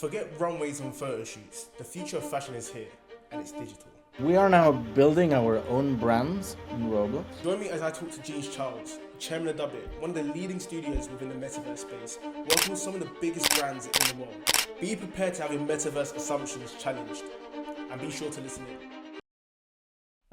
Forget runways and photo shoots. The future of fashion is here, and it's digital. We are now building our own brands in Roblox. Join me as I talk to Jean-Charles, Chairman of Dubit, one of the leading studios within the Metaverse space, working with some of the biggest brands in the world. Be prepared to have your Metaverse assumptions challenged, and be sure to listen in.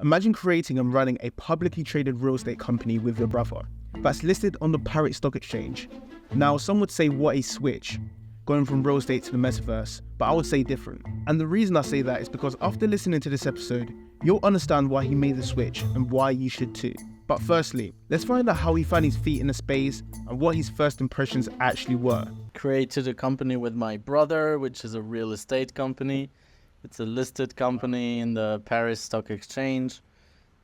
Imagine creating and running a publicly traded real estate company with your brother that's listed on the Paris Stock Exchange. Now, some would say what a switch, going from real estate to the metaverse, but I would say different. And the reason I say that is because after listening to this episode, you'll understand why he made the switch and why you should too. But firstly, let's find out how he found his feet in the space and what his first impressions actually were. Created a company with my brother, which is a real estate company. It's a listed company in the Paris Stock Exchange.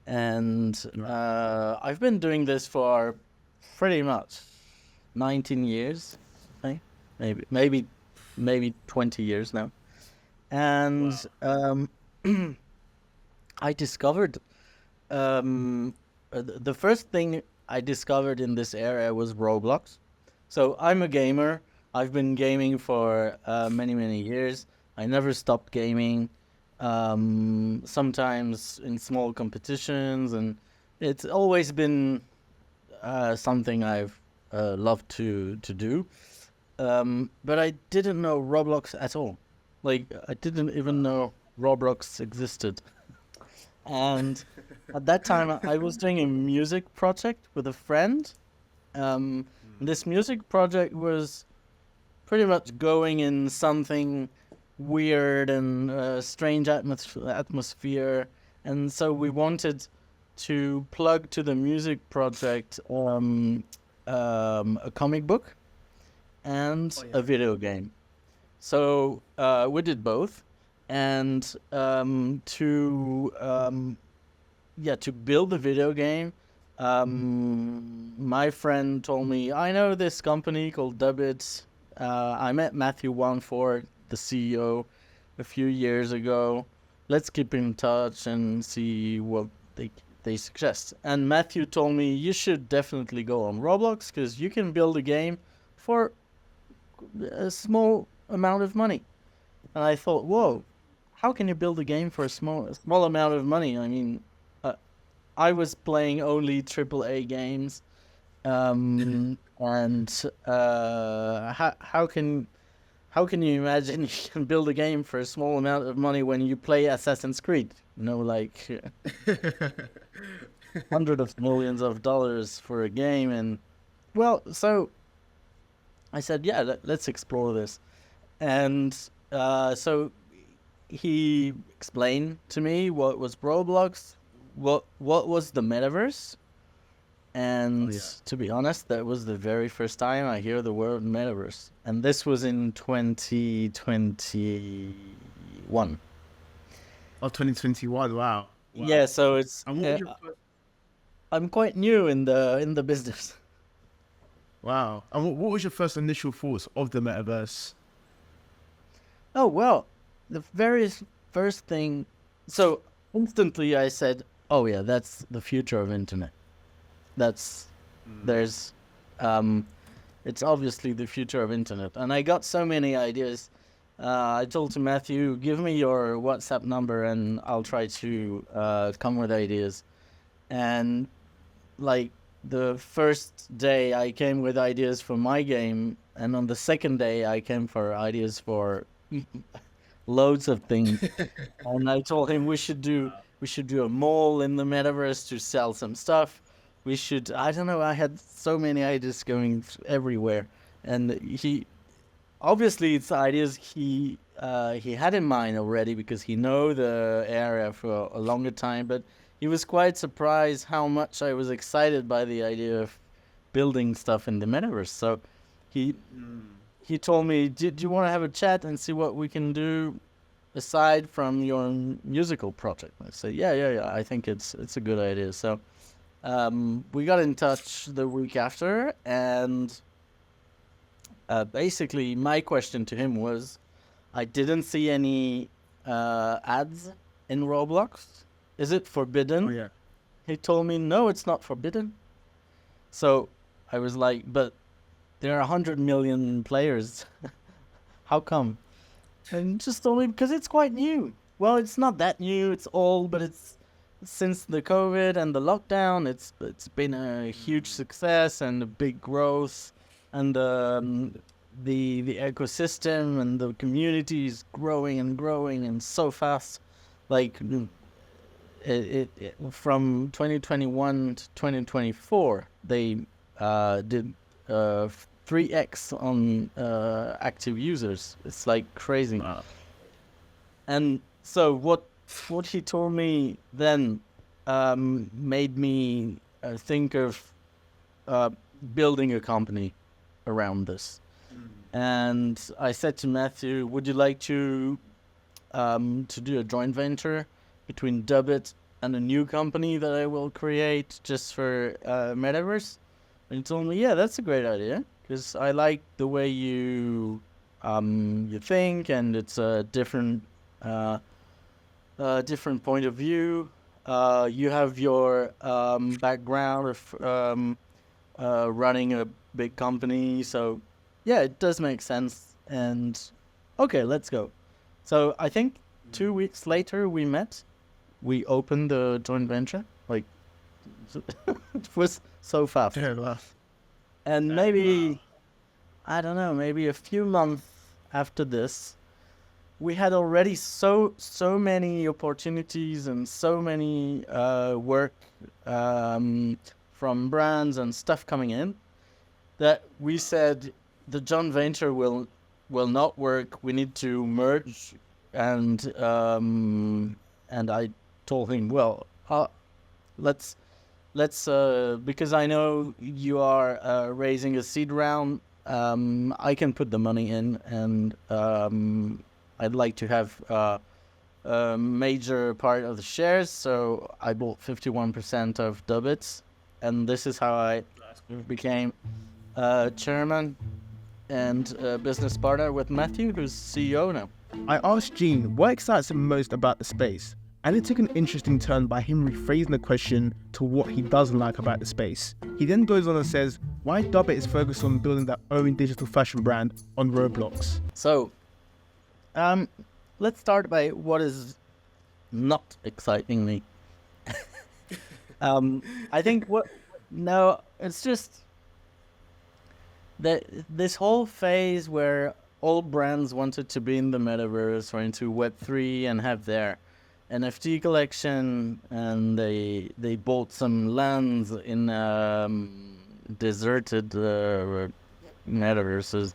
And I've been doing this for pretty much 19 years, okay? Maybe 20 years now. And I discovered, the first thing I discovered in this area was Roblox. So I'm a gamer. I've been gaming for many years. I never stopped gaming, sometimes in small competitions, and it's always been something I've loved to do. But I didn't know Roblox at all. Like, I didn't even know Roblox existed. And at that time, I was doing a music project with a friend. This music project was pretty much going in something weird and strange atmosphere. And so we wanted to plug to the music project a comic book and a video game. So we did both, and to build the video game, my friend told me, I know this company called Dubit. I met Matthew Wangford, the CEO, a few years ago. Let's keep in touch and see what they suggest. And Matthew told me, you should definitely go on Roblox because you can build a game for a small amount of money. And I thought, whoa, how can you build a game for a small amount of money? I mean, I was playing only AAA games, and how can you imagine you can build a game for a small amount of money when you play Assassin's Creed? You know, like hundreds of millions of dollars for a game. And well, so I said, yeah, let's explore this. And so he explained to me what was Roblox, what was the Metaverse. And to be honest, that was the very first time I hear the word Metaverse. And this was in 2021. Oh, 2021, wow. Yeah, so it's And what was your first... I'm quite new in the business. Wow. And what was your first initial thoughts of the metaverse? Oh, well, the very first thing, so instantly I said, oh yeah, that's the future of internet. It's obviously the future of internet. And I got so many ideas. I told to Matthew, give me your WhatsApp number and I'll try to come with ideas. And like the first day I came with ideas for my game, and on the second day I came for ideas for loads of things. And I told him we should do a mall in the metaverse to sell some stuff. We should, I don't know, I had so many ideas going everywhere. And obviously it's ideas he had in mind already because he know the area for a longer time, but he was quite surprised how much I was excited by the idea of building stuff in the metaverse. So he told me, do you want to have a chat and see what we can do aside from your musical project? I said, yeah, I think it's a good idea. So we got in touch the week after, and basically my question to him was, I didn't see any ads in Roblox. Is it forbidden? Oh, yeah. He told me, no, it's not forbidden. So I was like, but there are 100 million players. How come? And just told me because it's quite new. Well, it's not that new. It's old, but it's since the COVID and the lockdown. It's been a huge success and a big growth, and the ecosystem and the community is growing and growing and so fast. Like it from 2021 to 2024, they did 3x on active users. It's like crazy. Wow. And so what he told me then made me think of building a company around this. And I said to Matthew, "Would you like to do a joint venture between Dubit and a new company that I will create just for Metaverse?" And he told me, "Yeah, that's a great idea, because I like the way you think, and it's a different point of view. You have your background of running a big company, so yeah, it does make sense. And okay, let's go." So I think 2 weeks later we met. We opened the joint venture. Like it was so fast. Fair enough. And maybe, I don't know, maybe a few months after this, we had already so many opportunities and so many work from brands and stuff coming in, that we said the joint venture will not work. We need to merge. And I told him, well, let's because I know you are raising a seed round. I can put the money in, and I'd like to have a major part of the shares. So I bought 51% of Dubit, and this is how I became chairman and business partner with Matthew, who's CEO now. I asked Jean what excites him most about the space, and it took an interesting turn by him rephrasing the question to what he doesn't like about the space. He then goes on and says why Dubit is focused on building their own digital fashion brand on Roblox. So, let's start by what is not exciting me. I think it's just that this whole phase where all brands wanted to be in the metaverse or into Web3 and have their NFT collection, and they bought some lands in deserted metaverses.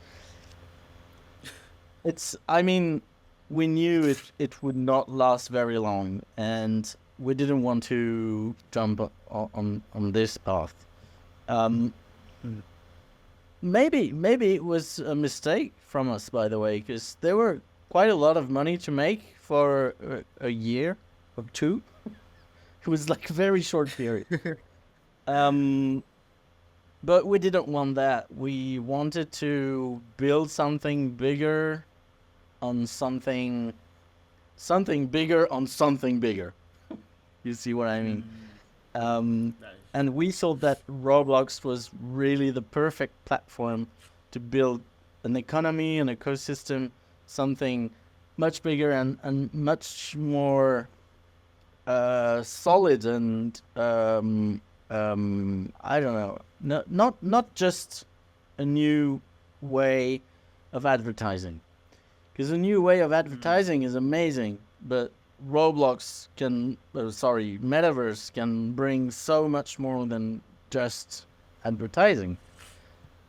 We knew it would not last very long, and we didn't want to jump on this path. Maybe it was a mistake from us, by the way, because there were quite a lot of money to make for a year or two. It was like a very short period. But we didn't want that. We wanted to build something bigger on something bigger on something bigger. You see what I mean? And we thought that Roblox was really the perfect platform to build an economy, an ecosystem, something much bigger and much more solid and I don't know, not just a new way of advertising, because a new way of advertising is amazing, but Metaverse can bring so much more than just advertising.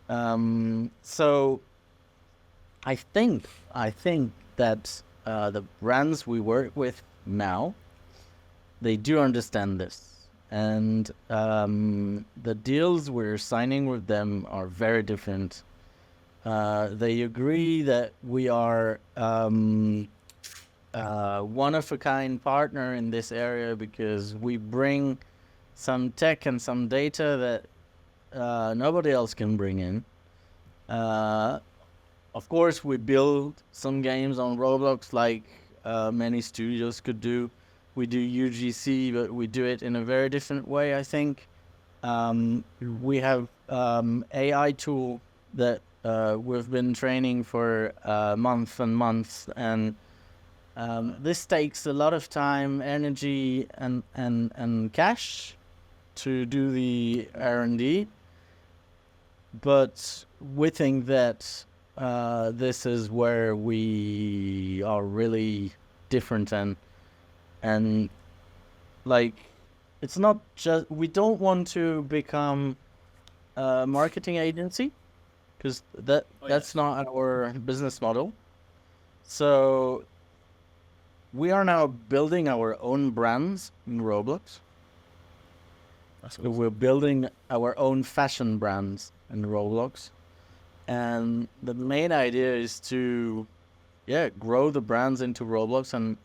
So I think that the brands we work with now, they do understand this, and the deals we're signing with them are very different. They agree that we are one-of-a-kind partner in this area because we bring some tech and some data that nobody else can bring in. Of course, we build some games on Roblox like many studios could do. We do UGC, but we do it in a very different way, I think. We have AI tool that we've been training for months and months, and this takes a lot of time, energy, and cash to do the R&D. But we think that this is where we are really different, and like, it's not just, we don't want to become a marketing agency, because that's not our business model. So we are now building our own brands in Roblox. So we're building our own fashion brands in Roblox. And the main idea is to, grow the brands into Roblox and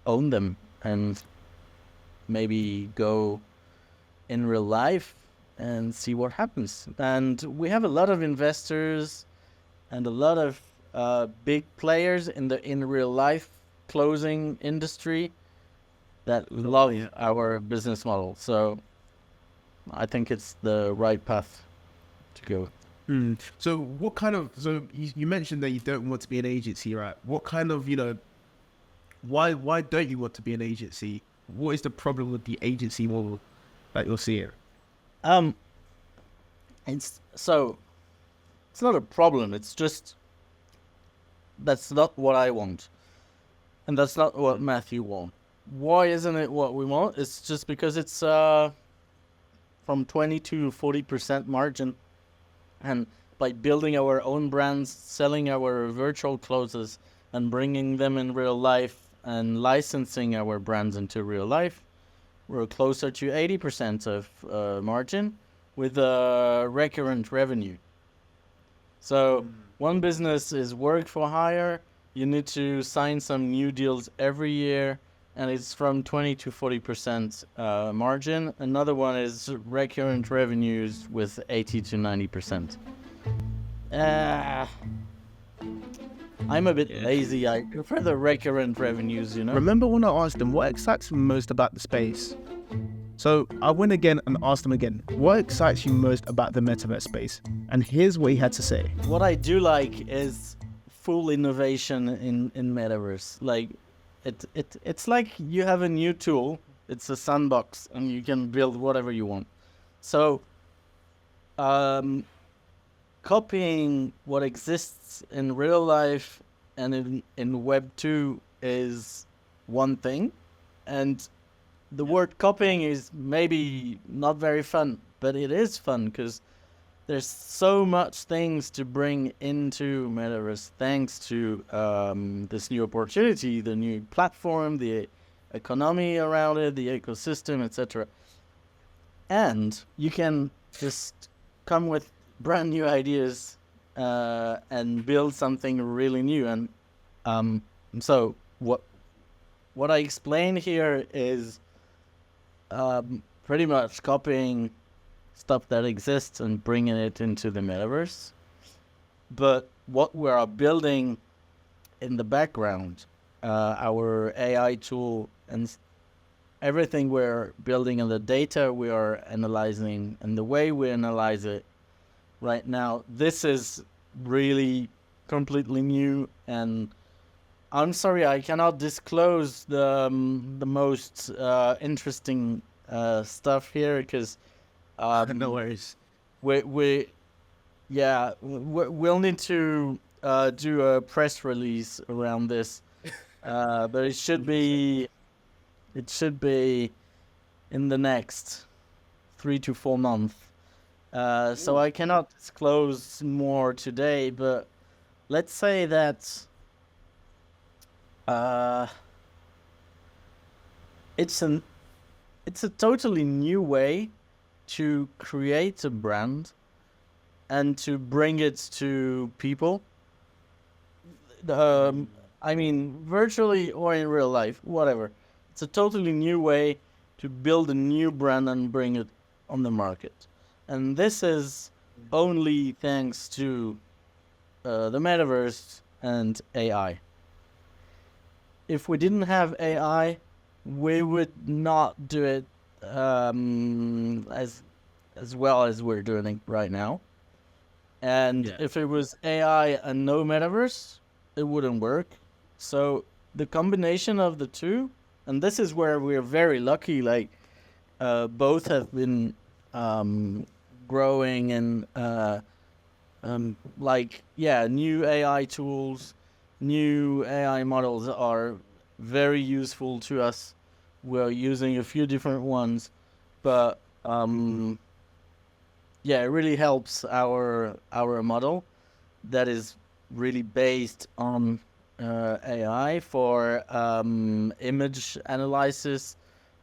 own them, and maybe go in real life and see what happens. And we have a lot of investors and a lot of big players in the in real life clothing industry that love our business model. So I think it's the right path to go. So what kind of, so you mentioned that you don't want to be an agency, right? What kind of, why don't you want to be an agency? What is the problem with the agency model that you're seeing? It's not a problem. It's just, that's not what I want. And that's not what Matthew wants. Why isn't it what we want? It's just because it's from 20 to 40% margin. And by building our own brands, selling our virtual clothes and bringing them in real life and licensing our brands into real life, we're closer to 80% of margin with recurrent revenue. So one business is work for hire. You need to sign some new deals every year, and it's from 20 to 40% margin. Another one is recurrent revenues with 80 to 90%. I'm a bit lazy. I prefer the recurrent revenues, Remember when I asked them what excites them most about the space? So I went again and asked them again, what excites you most about the Metaverse space? And here's what he had to say. What I do like is full innovation in Metaverse. Like, it's like you have a new tool. It's a sandbox, and you can build whatever you want. So, copying what exists in real life and in Web 2 is one thing, and the word copying is maybe not very fun, but it is fun because there's so much things to bring into Metaverse thanks to this new opportunity, the new platform, the economy around it, the ecosystem, etc. And you can just come with brand new ideas and build something really new. And so what I explain here is pretty much copying stuff that exists and bringing it into the Metaverse. But what we are building in the background, our AI tool and everything we're building, and the data we are analyzing and the way we analyze it right now, this is really completely new. And I'm sorry, I cannot disclose the most interesting stuff here, because No worries. we'll need to do a press release around this, but it should be in the next 3 to 4 months. So I cannot disclose more today, but let's say that it's a totally new way to create a brand and to bring it to people. I mean, virtually or in real life, whatever. It's a totally new way to build a new brand and bring it on the market. And this is only thanks to the Metaverse and AI. If we didn't have AI, we would not do it as well as we're doing it right now. And Yeah. if it was AI and no metaverse, it wouldn't work. So the combination of the two, and this is where we're very lucky. Like both have been growing and new AI tools, new AI models are very useful to us. We're using a few different ones, but it really helps our model that is really based on AI for image analysis,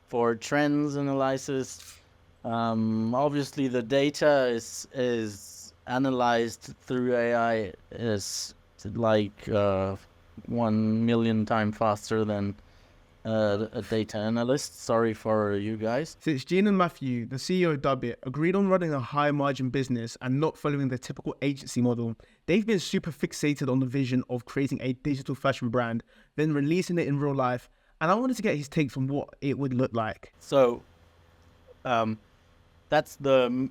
for trends analysis. Obviously, the data is analyzed through AI is like 1 million times faster than a data analyst. Sorry for you guys. Since Jean and Matthew, the CEO of Dubit, agreed on running a high margin business and not following the typical agency model, they've been super fixated on the vision of creating a digital fashion brand, then releasing it in real life. And I wanted to get his take on what it would look like. So, that's the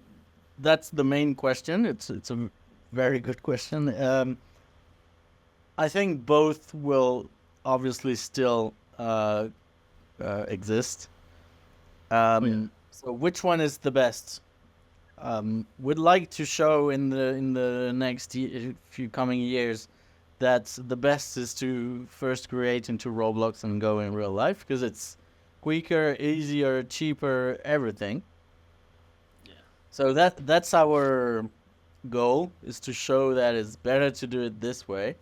main question. It's a very good question. I think both will obviously still exist. So which one is the best? Would like to show in the next few coming years that the best is to first create into Roblox and go in real life, because it's quicker, easier, cheaper, everything. Yeah. So that's our goal, is to show that it's better to do it this way.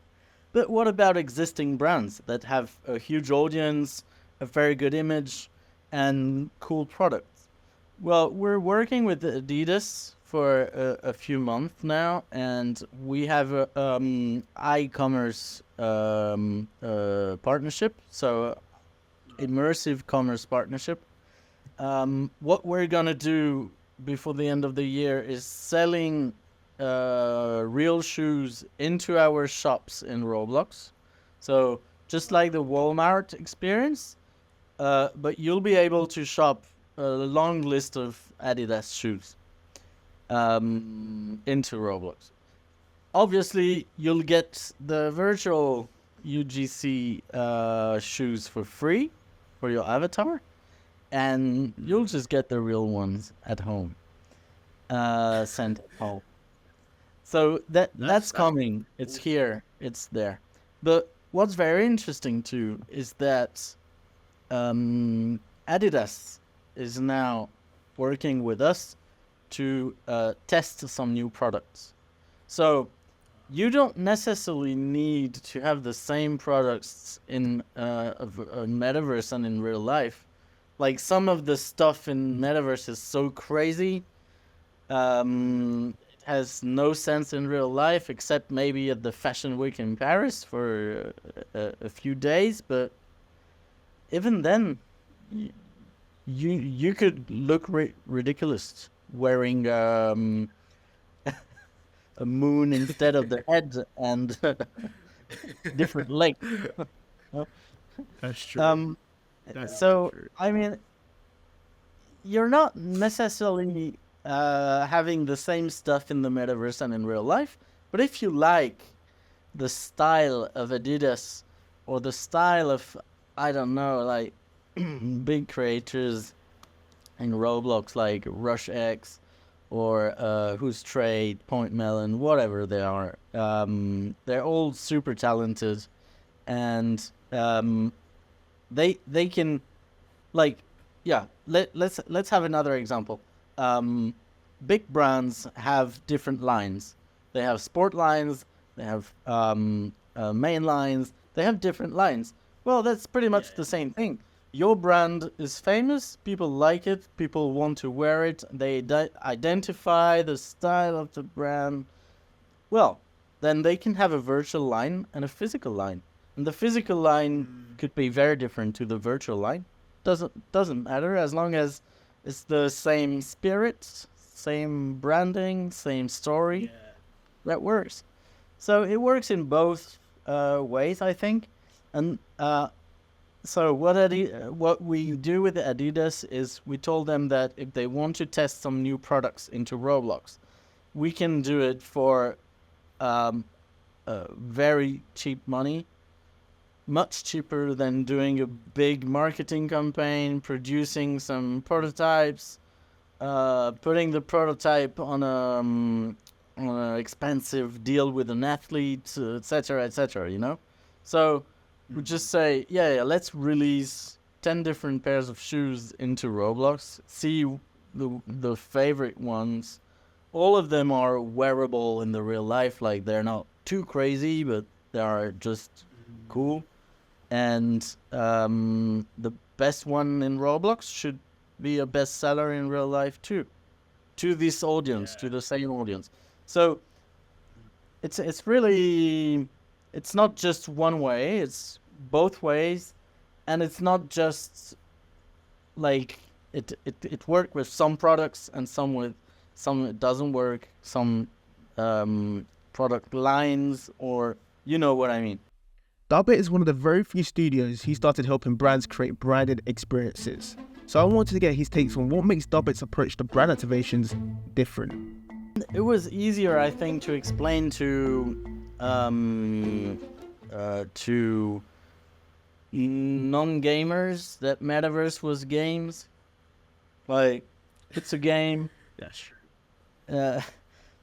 But what about existing brands that have a huge audience, a very good image, and cool products? Well, we're working with Adidas for a few months now, and we have a e-commerce partnership, so immersive commerce partnership. What we're gonna do before the end of the year is selling real shoes into our shops in Roblox. So just like the Walmart experience, but you'll be able to shop a long list of Adidas shoes into Roblox. Obviously, you'll get the virtual UGC shoes for free for your avatar, and you'll just get the real ones at home, sent at home. So that's coming. It's here. It's there. But what's very interesting too is that Adidas is now working with us to test some new products. So you don't necessarily need to have the same products in a metaverse and in real life. Like, some of the stuff in metaverse is so crazy. It has no sense in real life, except maybe at the Fashion Week in Paris for a few days. But even then, you could look ridiculous wearing a moon instead of the head and different leg. That's true. So true. I mean, you're not necessarily having the same stuff in the metaverse and in real life, but if you like the style of Adidas or the style of, I don't know, like big creators in Roblox like Rush X or Who's Trade, Point Melon, whatever they are, they're all super talented, and they can, like, yeah. Let's have another example. Big brands have different lines. They have sport lines. They have main lines. They have different lines. Well, that's pretty much the same thing. Your brand is famous. People like it. People want to wear it. They identify the style of the brand. Well, then they can have a virtual line and a physical line. And the physical line could be very different to the virtual line. Doesn't matter, as long as it's the same spirit, same branding, same story. Yeah. That works. So it works in both ways, I think. And so what we do with Adidas is we told them that if they want to test some new products into Roblox, we can do it for very cheap money, much cheaper than doing a big marketing campaign, producing some prototypes, putting the prototype on an expensive deal with an athlete, etc., etc. You know, so we just say, yeah, let's release 10 different pairs of shoes into Roblox. See the favorite ones. All of them are wearable in the real life. Like, they're not too crazy, but they are just cool. And the best one in Roblox should be a bestseller in real life too, to this audience, to the same audience. So it's really, it's not just one way, it's both ways. And it's not just like it worked with some products and some it doesn't work, some product lines, or you know what I mean. Dubit is one of the very few studios who started helping brands create branded experiences. So I wanted to get his takes on what makes Dubit's approach to brand activations different. It was easier, I think, to explain to non-gamers that Metaverse was games. Like, it's a game. That's true.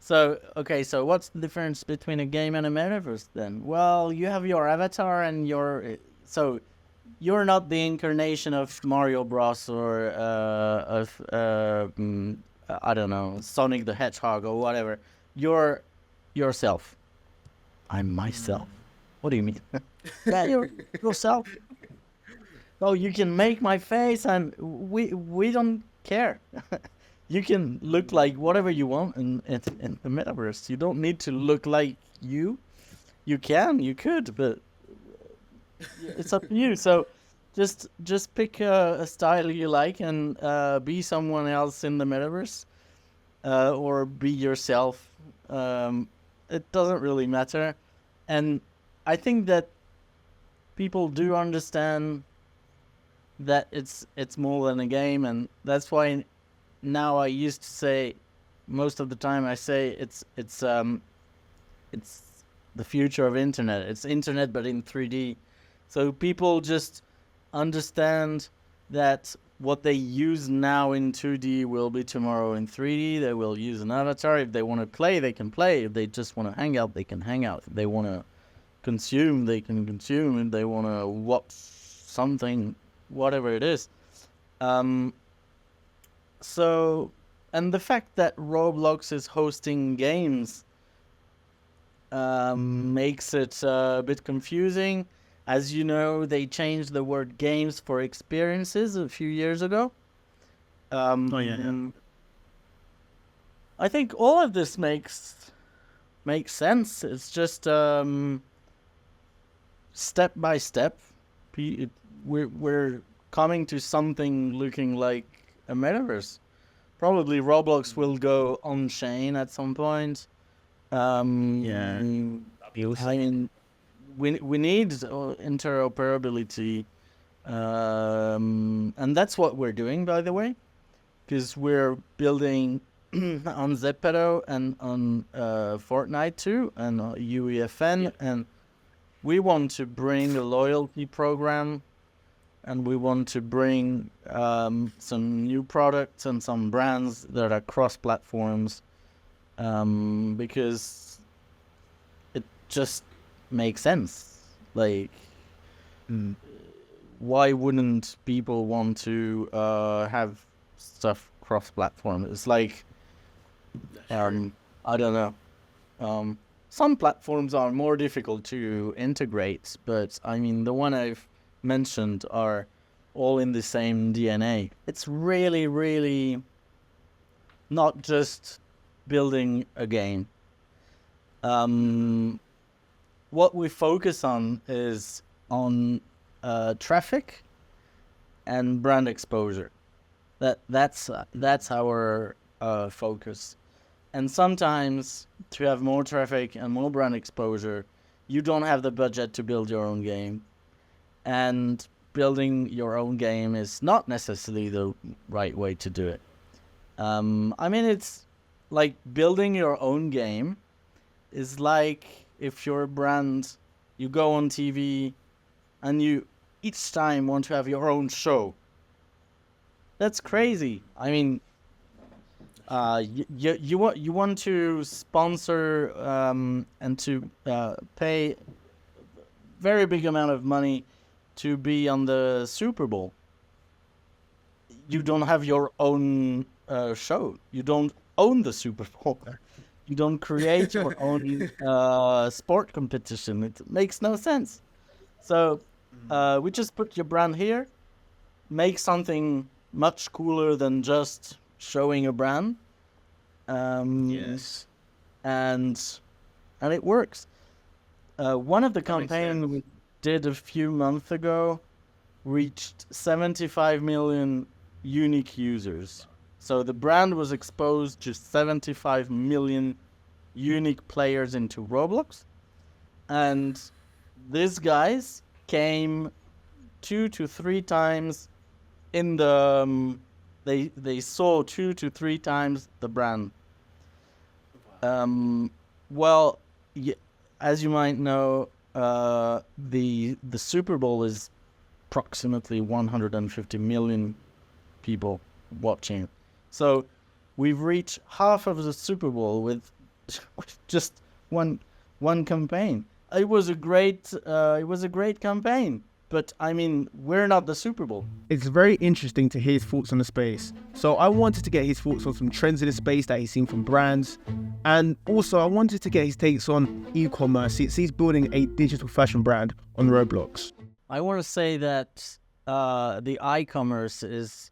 So what's the difference between a game and a Metaverse then? Well, you have your avatar and so you're not the incarnation of Mario Bros. Or of I don't know, Sonic the Hedgehog or whatever. You're yourself. I'm myself. What do you mean? Yeah, you're yourself. Oh, you can make my face, and we don't care. You can look like whatever you want in the Metaverse. You don't need to look like you. You could, but it's up to you. So just pick a style you like and be someone else in the Metaverse, or be yourself. It doesn't really matter. And I think that people do understand that it's more than a game, and that's why now I used to say, most of the time I say it's the future of internet. It's internet but in 3D. So people just understand that what they use now in 2D will be tomorrow in 3D. They will use an avatar. If they want to play, they can play. If they just want to hang out, they can hang out. If they want to consume, they can consume. If they want to watch something, whatever it is. So, and the fact that Roblox is hosting games makes it a bit confusing. As you know, they changed the word games for experiences a few years ago. I think all of this makes sense. It's just step by step. We're coming to something looking like a Metaverse. Probably Roblox will go on chain at some point. I mean, we need interoperability, and that's what we're doing, by the way, because we're building on Zepeto and on Fortnite too, and UEFN, and we want to bring a loyalty program, and we want to bring some new products and some brands that are cross-platforms, because it just makes sense. Like, why wouldn't people want to have stuff cross-platform? It's like, I don't know. Some platforms are more difficult to integrate, but I mean, the one I've mentioned are all in the same DNA. It's really, really not just building a game. What we focus on is on traffic and brand exposure. That's our focus. And sometimes, to have more traffic and more brand exposure, you don't have the budget to build your own game. And building your own game is not necessarily the right way to do it. I mean, like building your own game is like if you're a brand, you go on TV and you each time want to have your own show. That's crazy. I mean, you want to sponsor and to pay very big amount of money to be on the Super Bowl. You don't have your own show. You don't own the Super Bowl. You don't create your own sport competition. It makes no sense. So we just put your brand here, make something much cooler than just showing a brand. Yes. And it works. One of the That makes campaigns sense. we did a few months ago reached 75 million unique users. So the brand was exposed to 75 million unique players into Roblox. And these guys came 2 to 3 times in the... they saw 2 to 3 times the brand. Well, as you might know, the Super Bowl is approximately 150 million people watching. So we've reached half of the Super Bowl with just one campaign. It was a great campaign. But I mean, we're not the Super Bowl. It's very interesting to hear his thoughts on the space. So I wanted to get his thoughts on some trends in the space that he's seen from brands. And also I wanted to get his takes on e-commerce. He's building a digital fashion brand on Roblox. I want to say that the e-commerce is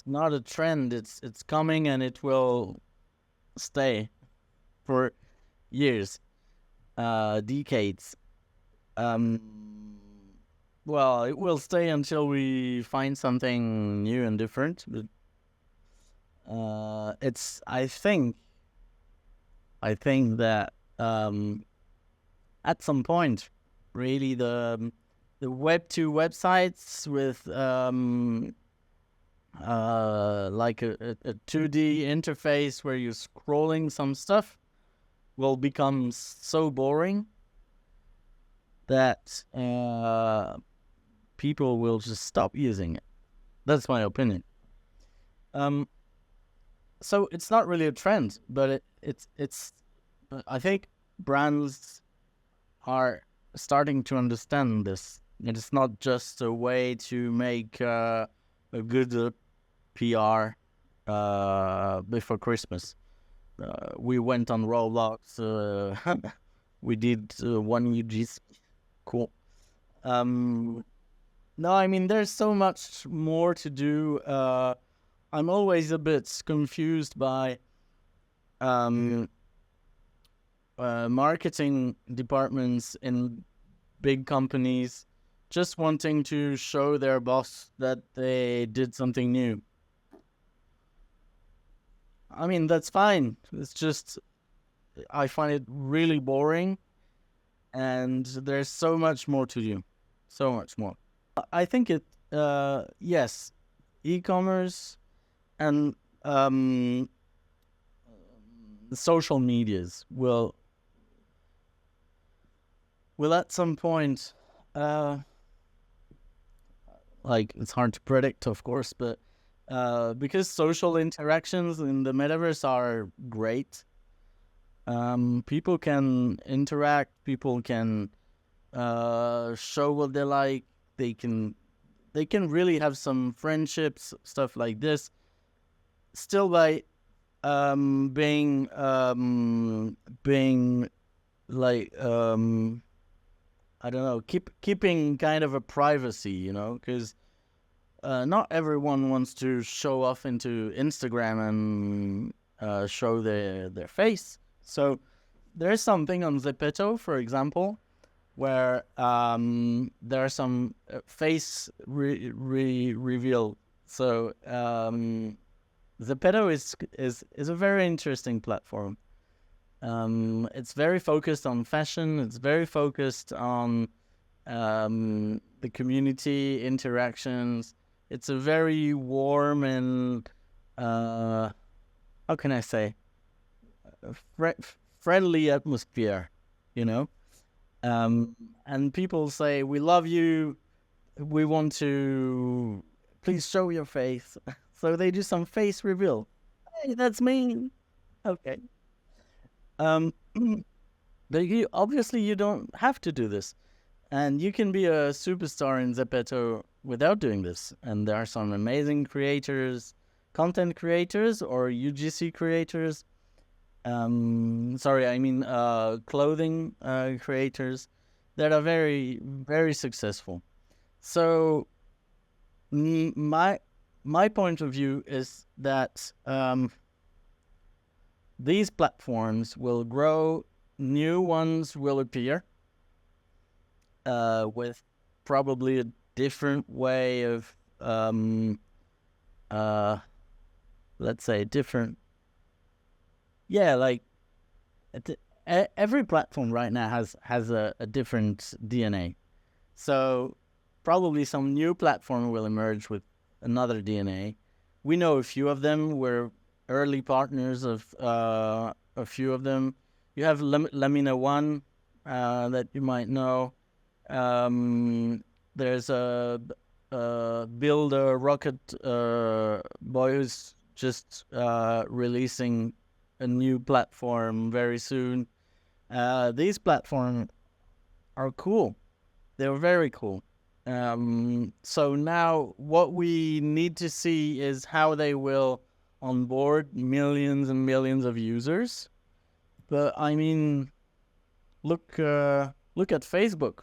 not a trend. It's coming and it will stay for years, decades. Well, it will stay until we find something new and different. But I think that at some point, really the Web 2 websites with like a 2D interface where you're scrolling some stuff will become so boring that people will just stop using it. That's my opinion. So it's not really a trend, but it's. I think brands are starting to understand this. It's not just a way to make a good PR before Christmas. We went on Roblox. We did one UGC. Cool. No, I mean, there's so much more to do. I'm always a bit confused by marketing departments in big companies just wanting to show their boss that they did something new. I mean, that's fine. It's just, I find it really boring, and there's so much more to do. So much more. I think yes, e-commerce and social medias will at some point, like, it's hard to predict, of course, but because social interactions in the metaverse are great, people can interact, people can show what they like, they can really have some friendships, stuff like this, still by being like I don't know, keeping kind of a privacy, because not everyone wants to show off into Instagram and show their face. So there's something on Zepeto, for example, where there are some face reveal. So Zepeto is a very interesting platform. It's very focused on fashion. It's very focused on the community interactions. It's a very warm and how can I say? friendly atmosphere, you know. And people say, "We love you. We want to. Please show your face." So they do some face reveal. Hey, that's me. Okay. Um, but you don't have to do this, and you can be a superstar in Zepeto without doing this. And there are some amazing creators, content creators, or UGC creators. Clothing creators that are very, very successful. So my point of view is that these platforms will grow, new ones will appear with probably a different way of, let's say, different. Yeah, like every platform right now has a different DNA. So probably some new platform will emerge with another DNA. We know a few of them. We're early partners of a few of them. You have Lamina One that you might know. There's a builder rocket boy who's just releasing a new platform very soon. These platforms are cool. They're very cool. So now what we need to see is how they will onboard millions and millions of users. But I mean, look at Facebook.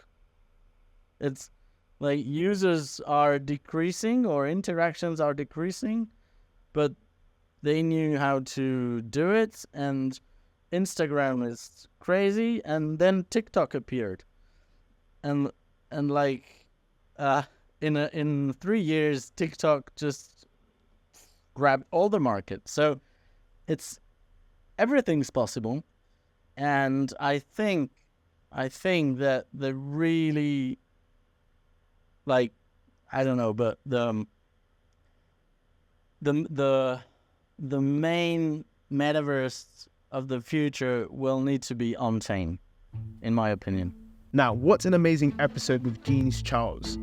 It's like users are decreasing or interactions are decreasing, but they knew how to do it, and Instagram is crazy, and then TikTok appeared, and in 3 years TikTok just grabbed all the market. So everything's possible, and I think that the really, like, I don't know, but the main metaverse of the future will need to be on-chain, in my opinion. Now, what an amazing episode with Jean-Charles.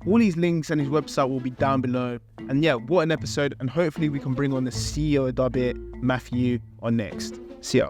All his links and his website will be down below. And yeah, what an episode. And hopefully we can bring on the CEO of Dubit, Matthew, on next. See ya.